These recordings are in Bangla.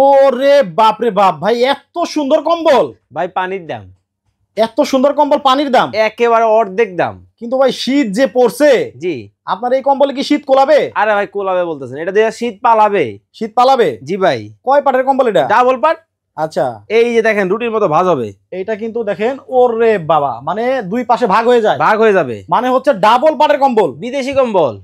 ওরে বাপ রে বাপ ভাই, এত সুন্দর কম্বল! ভাই পানির দাম, এত সুন্দর কম্বল পানির দাম, একেবারে অর্ধেক দাম। কিন্তু ভাই শীত যে পড়ছে, জি আপনার এই কম্বলে কি শীত কোলাবে? আরে ভাই কোলাবে বলতেছেন, এটা দিয়ে শীত পালাবে। শীত পালাবে? জি ভাই। কয় পাটের কম্বল এটা? ডাবল পাট। আচ্ছা, এই যে দেখেন রুটির মতো ভাঁজ হবে। এইটা কিন্তু দেখেন, ওরে বাবা, মানে দুই পাশে ভাগ হয়ে যায়, ভাগ হয়ে যাবে, মানে হচ্ছে ডাবল পাটের কম্বল। বিদেশি কম্বল।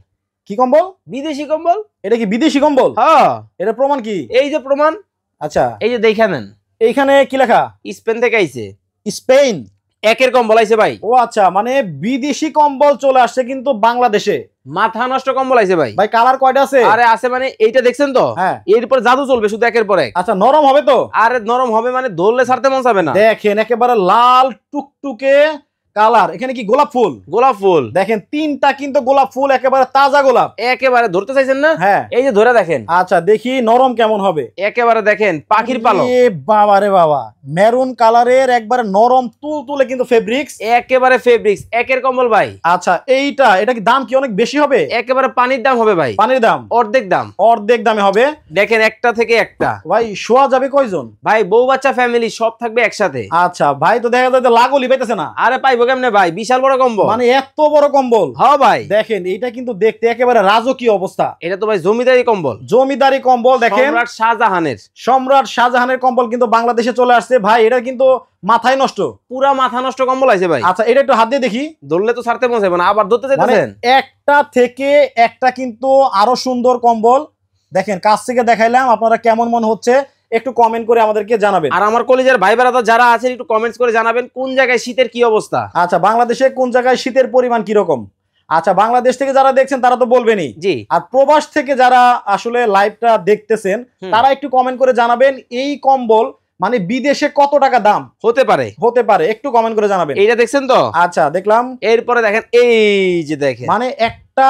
কি কম্বল? বিদেশি কম্বল। এটা কি বিদেশি কম্বল? হ্যাঁ। এটা প্রমাণ কি? এই যে প্রমাণ। আচ্ছা, এই যে দেখে নেন, এইখানে কি লেখা? স্পেন থেকে আইছে। স্পেন একের কম্বল আইছে ভাই। ও আচ্ছা, মানে বিদেশি কম্বল চলে আসছে কিন্তু বাংলাদেশে। মাথা নষ্ট কম্বল আইছে ভাই। ভাই কালার কয়টা আছে? আরে আছে, মানে এইটা দেখছেন তো, হ্যাঁ। এরপর জাদু চলবে শুধু একের পর এক। আচ্ছা, নরম হবে তো? আরে নরম হবে, মানে ধরলে ছাড়তে মন চাবে না। দেখেন একেবারে লাল টুকটুকে কালার। এখানে কি গোলাপ ফুল? গোলাপ ফুল দেখেন, তিনটা কিন্তু গোলাপ ফুল, একেবারে তাজা গোলাপ। একেবারে ধরতে চাইছেন না? হ্যাঁ। এই যে ধরে দেখেন। আচ্ছা, দেখি নরম কেমন হবে। একেবারে দেখেন পাখির পালক। এ বাবা রে বাবা, মেরুন কালারের একবারে নরম তুলতুলে কিন্তু ফেব্রিক্স। একেবারে ফেব্রিক্স, একের কম্বল ভাই। আচ্ছা, এটা কি দাম কি অনেক বেশি হবে? একেবারে পানির দাম হবে ভাই। পানির দাম অর্ধেক দাম। অর্ধেক দামে হবে। দেখেন একটা থেকে একটা। ভাই শোয়া যাবে কয়জন? ভাই বউ বাচ্চা ফ্যামিলি সব থাকবে একসাথে। আচ্ছা ভাই, তো দেখা যায় লাগলি পাইতেছে না। আরে পাইবো কেমনে ভাই, বিশাল বড় কম্বল। মানে এত বড় কম্বল? হ্যাঁ ভাই। দেখেন এটা কিন্তু দেখতে একেবারে রাজকীয় অবস্থা। এটা তো ভাই জমিদারি কম্বল। জমিদারি কম্বল। দেখেন সম্রাট শাহজাহানের। সম্রাট শাহজাহানের কম্বল কিন্তু বাংলাদেশে চলে আসছে ভাই। এটা কিন্তু মাথায় নষ্ট, পুরা মাথা নষ্ট কম্বল আছে ভাই। আচ্ছা, এটা একটু হাত দিয়ে দেখি। ধরলে তো ছাড়তে মন চাইবে না, আবার ধরতে চাইতেছেন। একটা থেকে একটা কিন্তু আরো সুন্দর কম্বল। দেখেন কাছ থেকে দেখাইলাম, আপনারা কেমন মনে হচ্ছে একটু কমেন্ট করে আমাদেরকে জানাবেন। আর আমার কলেজের ভাই বেড়াদা যারা আছেন একটু কমেন্টস করে জানাবেন কোন জায়গায় শীতের কি অবস্থা। আচ্ছা, বাংলাদেশে কোন জায়গায় শীতের পরিমাণ কি রকম। আচ্ছা, বাংলাদেশ থেকে যারা দেখছেন তারা তো বলবেনই। জি। আর প্রবাস থেকে যারা আসলে লাইভটা দেখতেছেন তারা একটু কমেন্ট করে জানাবেন এই কম্বল মানে বিদেশে কত টাকা দাম হতে পারে, একটু কমেন্ট করে জানাবেন। এইটা দেখছেন তো? আচ্ছা, দেখলাম। এরপরে দেখেন এই যে দেখেন, মানে একটা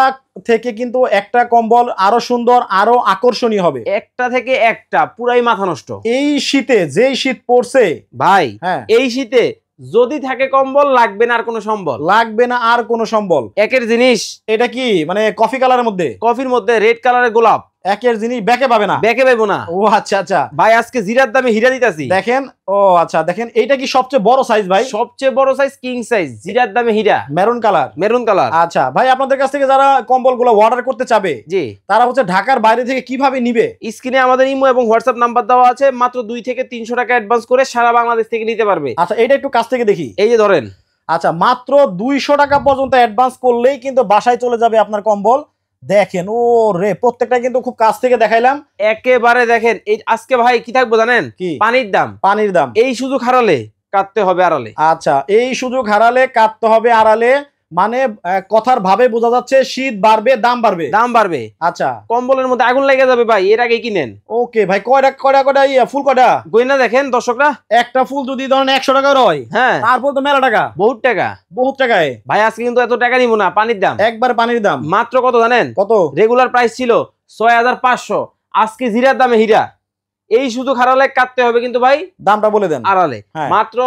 থেকে কিন্তু একটা কম্বল আরো সুন্দর, আরো আকর্ষণীয় হবে। একটা থেকে একটা পুরাই মাথা নষ্ট। এই শীতে যেই শীত পড়ছে ভাই, হ্যাঁ, এই শীতে যদি থাকে কম্বল লাগবে না আর কোনো সম্বল। লাগবে না আর কোনো সম্বল। একের জিনিস। এটা কি মানে কফি কালারের মধ্যে? কফির মধ্যে রেড কালারের গোলাপ। একের জিনিস ব্যাকে পাবে না, ব্যাকে পাইবো না। ও আচ্ছা আচ্ছা ভাই আজকে জিরার দামে হীরা দিতাছি। দেখেন, ও আচ্ছা, দেখেন এইটা কি সবচেয়ে বড় সাইজ ভাই? সবচেয়ে বড় সাইজ কিং সাইজ, জিরার দামে হীরা, মেরুন কালার। Maroon colour. আচ্ছা ভাই, আপনাদের কাছ থেকে যারা কম্বলগুলো অর্ডার করতে চাবে, জি, তারা হচ্ছে ঢাকার বাইরে থেকে কিভাবে নিবে? স্ক্রিনে আমাদের ইমো এবং হোয়াটসঅ্যাপ নাম্বার দেওয়া আছে, মাত্র 2 থেকে 300 টাকা অ্যাডভান্স করে সারা বাংলাদেশ থেকে নিতে পারবে। আচ্ছা, এটা একটু কাছ থেকে দেখি। এই যে ধরেন, আচ্ছা, মাত্র 200 টাকা পর্যন্ত অ্যাডভান্স করলেই কিন্তু বাসায় চলে যাবে আপনার কম্বল। দেখেন, ও রে, প্রত্যেকটা কিন্তু খুব কাছ থেকে দেখাইলাম। একেবারে দেখেন। এই আজকে ভাই কি থাকবো জানেন? কি? পানির দাম। পানির দাম। এই সুযোগ হারালে কাটতে হবে আড়ালে। আচ্ছা, এই সুযোগ হারালে কাটতে হবে আড়ালে, মানে কথার ভাবে বোঝা যাচ্ছে শীত বাড়বে, দাম বাড়বে। দাম বাড়বে। আচ্ছা, কম্বলের মধ্যে আগুন লেগে যাবে ভাই, এর আগে কিনেন। ওকে ভাই, কয়টা কয়টা কয়টা ফুল কয়টা? গয়না দেখেন দর্শকরা, একটা ফুল যদি ধরেন 100 টাকা হয়, হ্যাঁ, তারপর তো মেলা টাকা, বহুত টাকা। বহুত টাকায়। ভাই আজকে কিন্তু এত টাকা নিব না, পানির দাম। একবার পানির দাম মাত্র কত জানেন? কত? রেগুলার প্রাইস ছিল 6500, আজকে জিরার দামে হীরা। এই শুধু হারালে কাটতে হবে কিন্তু ভাই, দামটা বলে দেন আড়ালে। মাত্র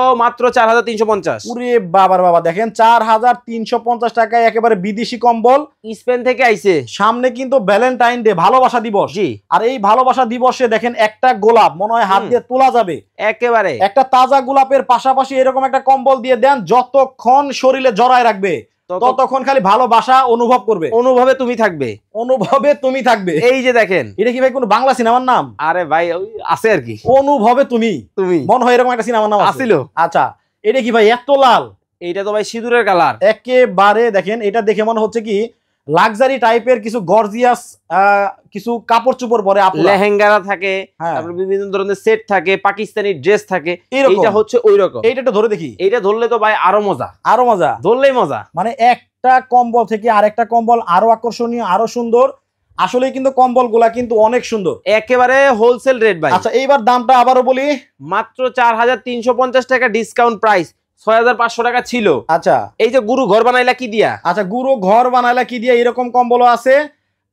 4350। ওরে বাবার বাবা, দেখেন 4350 টাকায় একেবারে বিদেশি কম্বল, স্পেন থেকে আইছে। সামনে কিন্তু ভ্যালেন্টাইন ডে, ভালোবাসা দিবস। জি। আর এই ভালোবাসা দিবসে দেখেন একটা গোলাপ মনে হয় হাত দিয়ে তোলা যাবে। একেবারে একটা তাজা গোলাপের পাশাপাশি এরকম একটা কম্বল দিয়ে দেন, যতক্ষণ শরীরে জড়ায় রাখবে ততক্ষণ খালি ভালোবাসা অনুভব করবে। অনুভবে তুমি থাকবে, অনুভবে তুমি থাকবে। এই যে দেখেন, এটা কি ভাই কোন বাংলা সিনেমার নাম? আরে ভাই ওই আছে আর কি, অনুভবে তুমি তুমি মনে হয় এরকম একটা সিনেমার নাম আছিল। আচ্ছা, এটা কি ভাই এত লাল? এইটা তো ভাই সিঁদুরের কালার। একেবারে দেখেন, এটা দেখে মনে হচ্ছে কি লাক্সারি টাইপের কিছু গর্জিয়াস কিছু কাপড় চোপড় পরে লেহেঙ্গা থাকে, তারপর বিভিন্ন ধরনের সেট থাকে, পাকিস্তানি ড্রেস থাকে, এইটা হচ্ছে ওইরকম। এইটা একটু ধরে দেখি। এইটা ধরলে তো ভাই আরো মজা, আরো মজা, ধরলেই মজা। মানে একটা কম্বল থেকে আরেকটা কম্বল আরো আকর্ষণীয়, আরো সুন্দর। আসলে কিন্তু কম্বল গুলা কিন্তু অনেক সুন্দর, একেবারে হোলসেল রেট ভাই। আচ্ছা, এইবার দামটা আবারও বলি, মাত্র 4350 টাকা ডিসকাউন্ট প্রাইস। 6500 টাকা ছিল। আচ্ছা, এই যে গুরু ঘর বানাইলা কি দিয়া? আচ্ছা, গুরু ঘর বানাইলা কি দিয়া, এরকম কম্বলও আছে।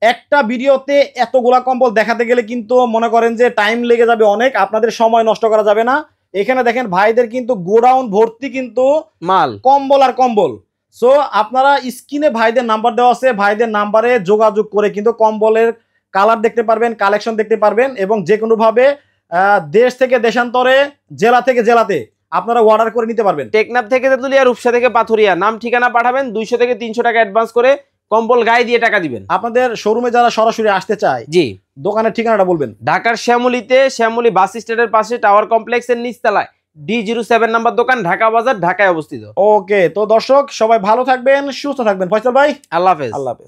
একটা ভিডিওতে এতগুলা কম্বল দেখাতে গেলে কিন্তু মনে করেন যে টাইম লেগে যাবে অনেক, আপনাদের সময় নষ্ট করা যাবে না। এখানে দেখেন ভাইদের কিন্তু গোডাউন ভর্তি কিন্তু মাল, কম্বল আর কম্বল। সো আপনারা স্ক্রিনে ভাইদের নাম্বার দেওয়া আছে, ভাইদের নাম্বারে যোগাযোগ করে কিন্তু কম্বলের কালার দেখতে পারবেন, কালেকশন দেখতে পারবেন এবং যে কোনো ভাবে দেশ থেকে দেশান্তরে, জেলা থেকে জেলাতে আপনারা অর্ডার করে নিতে পারবেন। টেকনাফ থেকে তেতুলিয়া, রূপসা থেকে পাথুরিয়া, নাম ঠিকানা পাঠাবেন, 200 থেকে 300 টাকা অ্যাডভান্স করে কম্বল গায়ে দিয়ে টাকা দিবেন। আপনাদের শোরুমে যারা সরাসরি আসতে চায়, জি, দোকানের ঠিকানাটা বলবেন। ঢাকার শ্যামলীতে, শ্যামলী বাস স্ট্যান্ডের পাশে টাওয়ার কমপ্লেক্সের নিচতলায় D07 নাম্বার দোকান, ঢাকা বাজার, ঢাকায় অবস্থিত। ওকে, তো দর্শক সবাই ভালো থাকবেন, সুস্থ থাকবেন। ফয়সাল ভাই, আল্লাহ হাফেজ। আল্লাহ হাফেজ।